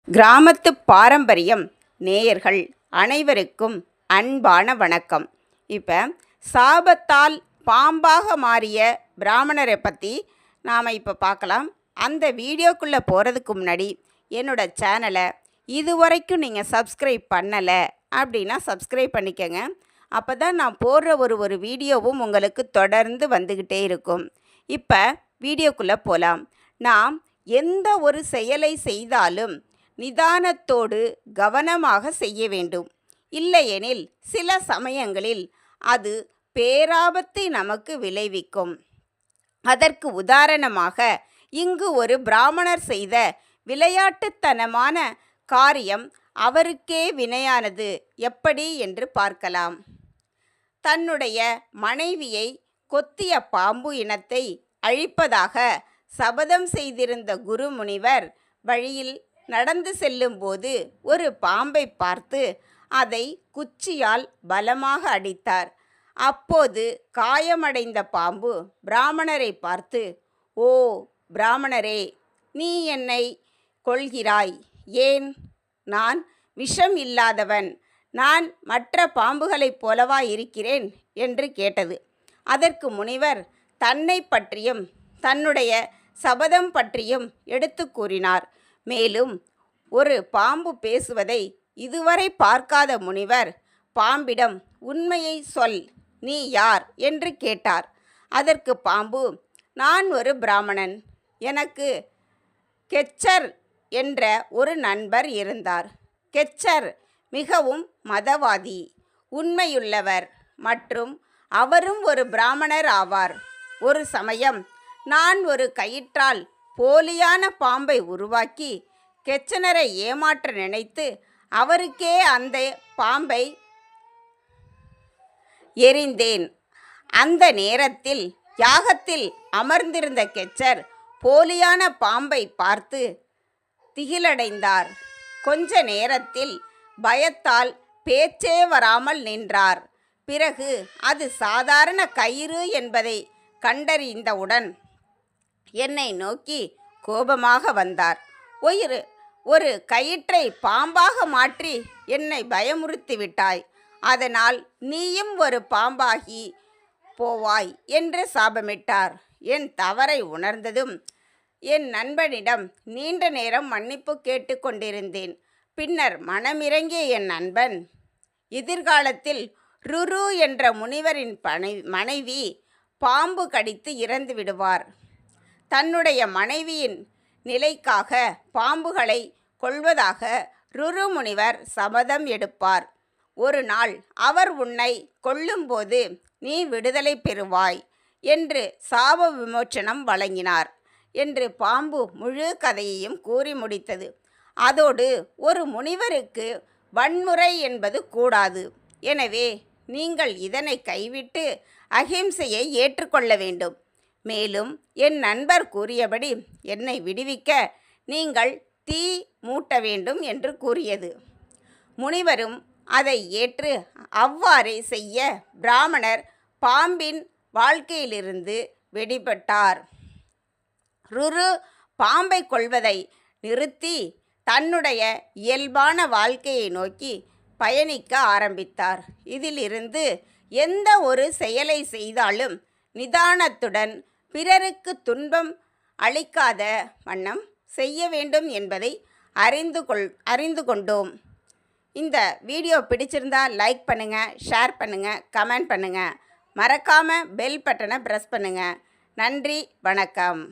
கிராமத்து பாரம்பரியம் நேயர்கள் அனைவருக்கும் அன்பான வணக்கம். இப்போ சாபத்தால் பாம்பாக மாறிய பிராமணரை பற்றி நாம் இப்போ பார்க்கலாம். அந்த வீடியோக்குள்ளே போகிறதுக்கு முன்னாடி என்னோடய சேனலை இதுவரைக்கும் நீங்கள் சப்ஸ்கிரைப் பண்ணலை அப்படின்னா சப்ஸ்கிரைப் பண்ணிக்கங்க. அப்போ தான் நான் போடுற ஒரு வீடியோவும் உங்களுக்கு தொடர்ந்து வந்துக்கிட்டே இருக்கும். இப்போ வீடியோக்குள்ளே போகலாம். நாம் எந்த ஒரு செயலை செய்தாலும் நிதானத்தோடு கவனமாக செய்ய வேண்டும். இல்லையெனில் சில சமயங்களில் அது பேராபத்தை நமக்கு விளைவிக்கும். அதற்கு உதாரணமாக இங்கு ஒரு பிராமணர் செய்த விளையாட்டுத்தனமான காரியம் அவருக்கே வினையானது எப்படி என்று பார்க்கலாம். தன்னுடைய மனைவியை கொத்திய பாம்பு இனத்தை அழிப்பதாக சபதம் செய்திருந்த குருமுனிவர் வழியில் நடந்து செல்லும்போது ஒரு பாம்பை பார்த்து அதை குச்சியால் பலமாக அடித்தார். அப்போது காயமடைந்த பாம்பு பிராமணரை பார்த்து, "ஓ பிராமணரே, நீ என்னை கொல்கிறாய் ஏன்? நான் விஷம் இல்லாதவன், நான் மற்ற பாம்புகளைப் போலவா இருக்கிறேன்?" என்று கேட்டது. அதற்கு முனிவர் தன்னை பற்றியும் தன்னுடைய சபதம் பற்றியும் எடுத்து கூறினார். மேலும் ஒரு பாம்பு பேசுவதை இதுவரை பார்க்காத முனிவர் பாம்பிடம், "உண்மையை சொல், நீ யார்?" என்று கேட்டார். அதற்கு பாம்பு, "நான் ஒரு பிராமணன். எனக்கு கெச்சர் என்ற ஒரு நண்பர் இருந்தார். கெச்சர் மிகவும் மதவாதி, உண்மையுள்ளவர் மற்றும் அவரும் ஒரு பிராமணர் ஆவார். ஒரு சமயம் நான் ஒரு கயிற்றால் போலியான பாம்பை உருவாக்கி கெச்சனரை ஏமாற்ற நினைத்து அவருக்கே அந்த பாம்பை எறிந்தேன். அந்த நேரத்தில் யாகத்தில் அமர்ந்திருந்த கெச்சர் போலியான பாம்பை பார்த்து திகிலடைந்தார். கொஞ்ச நேரத்தில் பயத்தால் பேச்சே வராமல் நின்றார். பிறகு அது சாதாரண கயிறு என்பதை கண்டறிந்தவுடன் என்னை நோக்கி கோபமாக வந்தார். ஒரு கயிற்றை பாம்பாக மாற்றி என்னை பயமுறுத்தி விட்டாய். அதனால் நீயும் ஒரு பாம்பாகி போவாய் என்று சாபமிட்டார். என் தவறை உணர்ந்ததும் என் நண்பனிடம் நீண்ட நேரம் மன்னிப்பு கேட்டு கொண்டிருந்தேன். பின்னர் மனமிறங்கிய என் நண்பன், எதிர்காலத்தில் ருரு என்ற முனிவரின் மனைவி பாம்பு கடித்து இறந்து விடுவார். தன்னுடைய மனைவியின் நிலைக்காக பாம்புகளை கொல்வதாக ருரு முனிவர் சபதம் எடுப்பார். ஒரு நாள் அவர் உன்னை கொல்லும்போது நீ விடுதலை பெறுவாய் என்று சாப விமோச்சனம் வழங்கினார் என்று பாம்பு முழு கதையையும் கூறி முடித்தது. அதோடு ஒரு முனிவருக்கு வன்முறை என்பது கூடாது. எனவே நீங்கள் இதனை கைவிட்டு அஹிம்சையை ஏற்றுக்கொள்ள வேண்டும். மேலும் என் நண்பர் கூறியபடி என்னை விடுவிக்க நீங்கள் தீ மூட்ட வேண்டும் என்று கூறியது. முனிவரும் அதை ஏற்று அவ்வாறே செய்ய பிராமணர் பாம்பின் வாழ்க்கையிலிருந்து வெடிபட்டார். ருரு பாம்பை கொல்வதை நிறுத்தி தன்னுடைய இயல்பான வாழ்க்கையை நோக்கி பயணிக்க ஆரம்பித்தார். இதிலிருந்து எந்த ஒரு செயலை செய்தாலும் நிதானத்துடன் பிறருக்கு துன்பம் அளிக்காத வண்ணம் செய்ய வேண்டும் என்பதை அறிந்து கொண்டோம். இந்த வீடியோ பிடிச்சிருந்தா லைக் பண்ணுங்கள், ஷேர் பண்ணுங்கள், கமெண்ட் பண்ணுங்கள். மறக்காமல் பெல் பட்டனை ப்ரெஸ் பண்ணுங்கள். நன்றி, வணக்கம்.